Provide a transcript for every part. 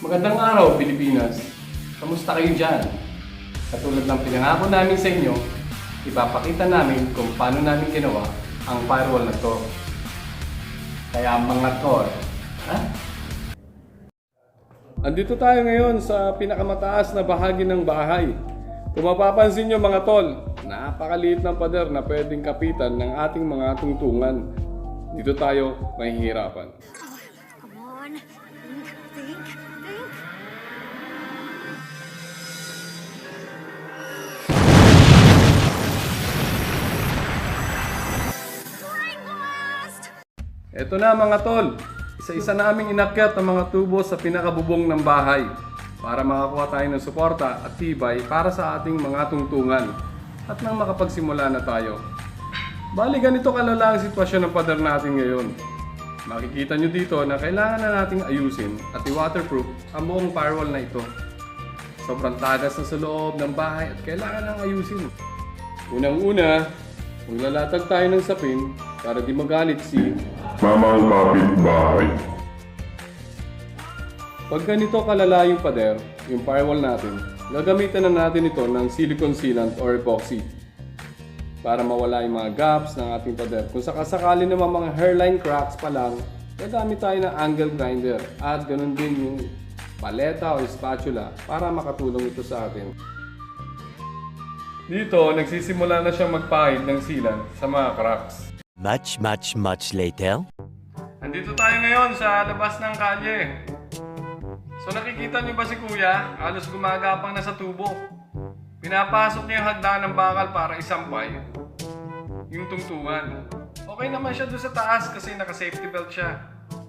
Magandang araw, Pilipinas. Kamusta kayo dyan? Katulad ng pinangako namin sa inyo, ipapakita namin kung paano namin ginawa ang firewall na to. Kaya mga tol, ha? Andito tayo ngayon sa pinakamataas na bahagi ng bahay. Kung mapapansin nyo mga tol, napakaliit ng pader na pwedeng kapitan ng ating mga tungtungan. Dito tayo mahihirapan. Come on. Think. Ito na mga tol, isa-isa naming inakyat ang mga tubo sa pinakabubong ng bahay para makakuha tayo ng suporta at tibay para sa ating mga tungtungan at nang makapagsimula na tayo. Bali ganito kalala ang sitwasyon ng pader natin ngayon. Makikita nyo dito na kailangan na nating ayusin at i-waterproof ang buong firewall na ito. Sobrang tagas na sa loob ng bahay at kailangan nang ayusin. Unang-una, maglalatag tayo ng sapin para di magalit si Mamang kapitbahay. Pag ganito kalala yung pader, yung firewall natin, gagamitan na natin ito ng silicone sealant or epoxy para mawala yung mga gaps ng ating pader. Kung sakasakali naman mga hairline cracks pa lang, gagamit tayo ng angle grinder at ganun din yung paleta o spatula para makatulong ito sa atin. Dito, nagsisimula na siyang magpahid ng sealant sa mga cracks. Much later. Andito tayo ngayon sa labas ng kalye. So nakikita niyo ba si Kuya? Halos gumagapang na sa tubo. Pinapasok niya yung hagdan ng bakal para isampay yung tungtungan. Okay naman siya doon sa taas kasi naka-safety belt siya.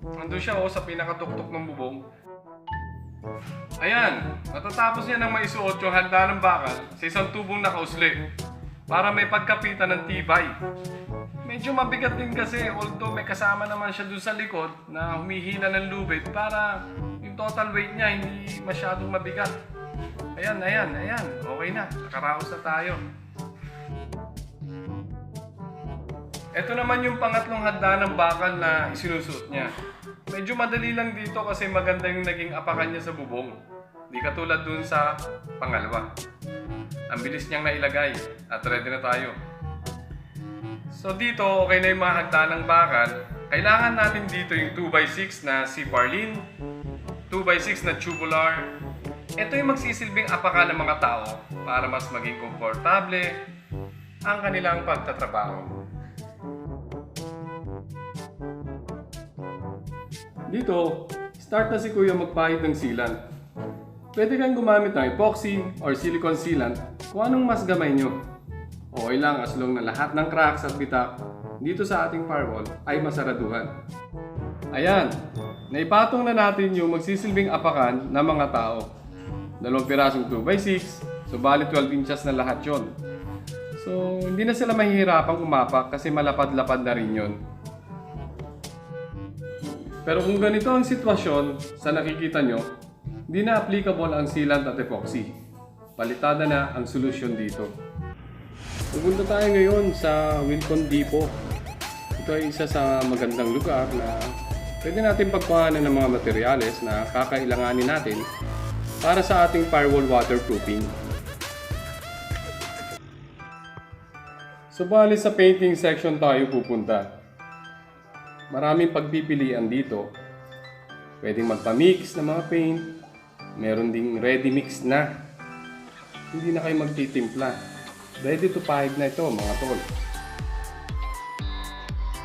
Nandun siya sa pinakatuktok ng bubong. Ayan, matatapos niya nang maisuot yung hagdan ng bakal sa isang tubong nakausli para may pagkapitan ng tibay. Medyo mabigat din kasi, although may kasama naman siya dun sa likod na humihila ng lubid para yung total weight niya hindi masyadong mabigat. Ayan. Okay na. Nakaraos na tayo. Ito naman yung pangatlong hagdan ng bakal na isinusuot niya. Medyo madali lang dito kasi maganda yung naging apakan niya sa bubong. Di katulad dun sa pangalawa. Ang bilis niyang nailagay at ready na tayo. So dito, okay na yung mga hagdan ng bakal. Kailangan natin dito yung 2x6 na C-Parlin, 2x6 na tubular. Ito yung magsisilbing apakan ng mga tao para mas maging komportable ang kanilang pagtatrabaho. Dito, start na si Kuya magpahid ng sealant. Pwede kang gumamit ng epoxy or silicone sealant kung anong mas gamay nyo. Okay lang as long na lahat ng cracks at bitak dito sa ating firewall ay masaraduhan. Ayan, naipatong na natin yung magsisilbing apakan ng mga tao. 2 pirasong 2x6, so bali 12 inches na lahat yon. So hindi na sila mahihirapang umapak kasi malapad-lapad na rin yon. Pero kung ganito ang sitwasyon sa nakikita nyo, hindi na applicable ang sealant at epoxy. Palitada na ang solusyon dito. Pupunta tayo ngayon sa Wilcon Depot. Ito ay isa sa magandang lugar na pwede natin pagkuhanan ng mga materyales na kakailanganin natin para sa ating firewall waterproofing. So bali sa painting section tayo pupunta. Maraming pagpipilian dito. Pwedeng magpa-mix ng mga paint. Meron ding ready mix na. Hindi na kayo magtitimpla. Ready to pahid na ito mga tol.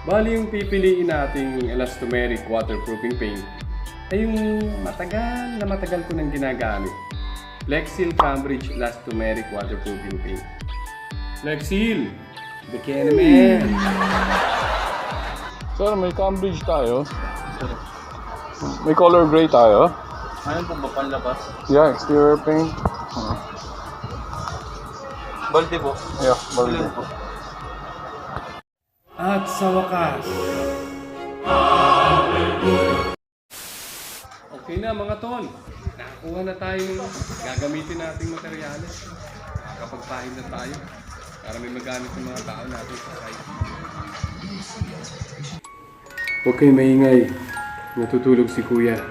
Bali yung pipiliin nating elastomeric waterproofing paint ay yung matagal ko nang ginagamit. Flexil Cambridge Elastomeric Waterproofing Paint. Flexil! Bikini man! Sir, may Cambridge tayo. May color gray tayo. Ano po ba panlabas? Yeah, exterior paint. Balde po. Yeah, balde. Ilan po? At sa wakas. Okay na mga tol. Nakakuha na tayo ng gagamitin nating materyales. Nakakapagpahid na tayo para may magamit ng mga tao natin sa site. Okay, maingay. Natutulog si Kuya.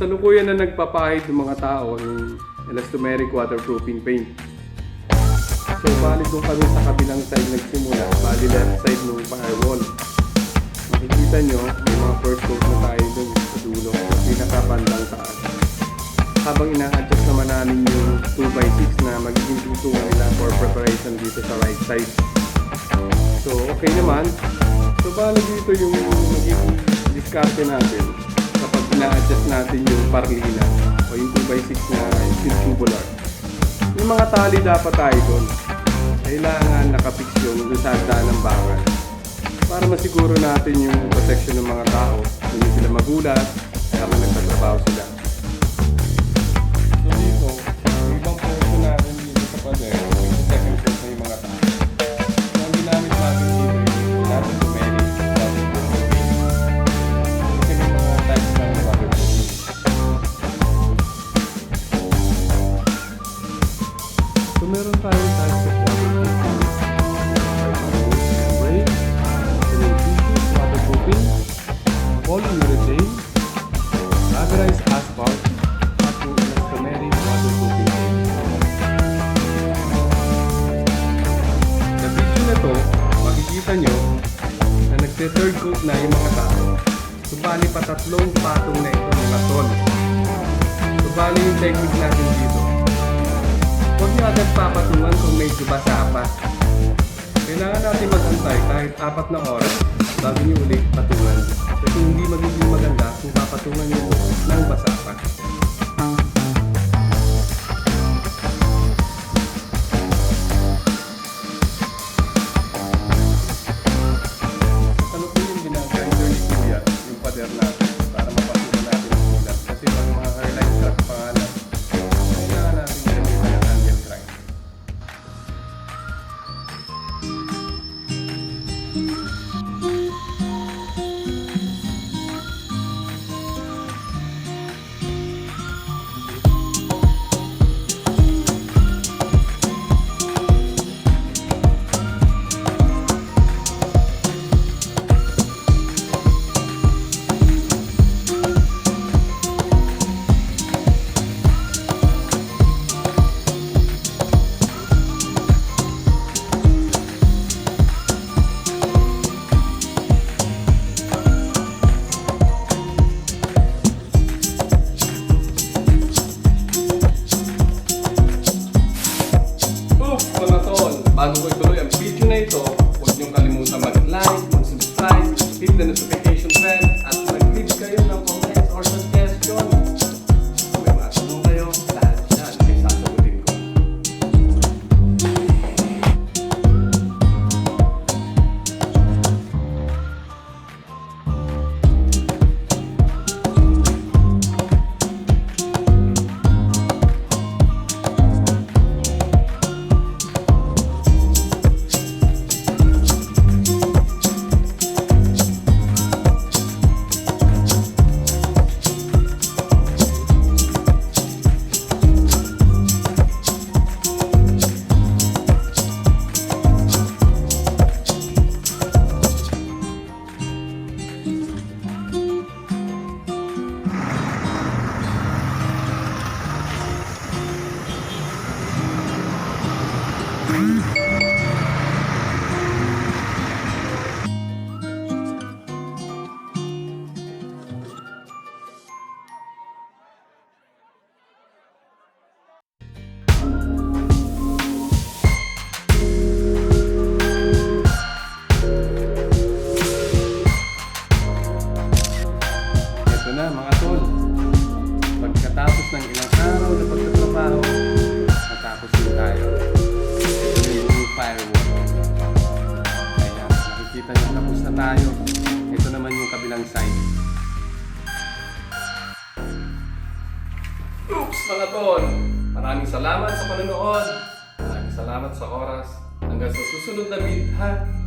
Kasalukuyan na nagpapahid ng mga tao yung elastomeric waterproofing paint. So, bali doon kami sa kabilang side nagsimula, bali left side ng firewall. Makikita nyo, may mga first coat na tayo doon sa dulo, sa pinakabandang taas. Habang ina-adjust naman namin yung 2x6 na magiging tutungan nila for preparation dito sa right side. So, okay naman. So, bali dito yung magiging diskarte natin kapag ina-adjust natin yung parlina o yung 2x6 na steel tubular. Yung mga tali dapat tayo doon. Kailangan nakapix yung doon sa hagdan ng bakal para masiguro natin yung protection ng mga tao, hindi sila magulat habang nagtatrabaho sila. So dito, yung ibang portion natin dito sa pader, yung second floor na yung mga tao. So ang ginamit natin dito yung natin tumeric, natin tumeric. Kasi may mga types ng waterproofing. So meron tayong types of waterproofing. Membrane, waterproofing, polyurethane, rubberized asphalt, at yung elastomeric waterproofing. Sa video na to, makikita nyo na nagte-third coat na yung mga tao. So bali pa 3 patong na ito mga tol. So bali yung technique natin dito. Huwag nyo agad papatungan kung medyo basa pa. Kailangan natin mag-antay kahit 4 na oras bago nyo ulit patungan. Kasi hindi magiging maganda kung papatungan nyo ng basa pa. Ano po yung ginagrinder ni Kuya, yung pader natin para mapatunan natin yung ulat. Kasi pag mga hairline crack pa nga lang, kailangan natin gamitin ng angle grind. Bago ko ituloy ang video na ito, huwag niyong kalimutan mag-like, mag-subscribe, hit the notification bell, at mag-leave kayo ng comments or suggestion. Kung may mga tanong kayo, lahat yan ay sasagutin ko. na mga tol. Pagkatapos ng ilang araw na pagtatrabaho, natapos din tayo. Ito yung firewall. Kaya nakikita nyo, tapos na tayo. Ito naman yung kabilang side. Oops mga tol! Maraming salamat sa panonood. Maraming salamat sa oras. Hanggang sa susunod na video ha.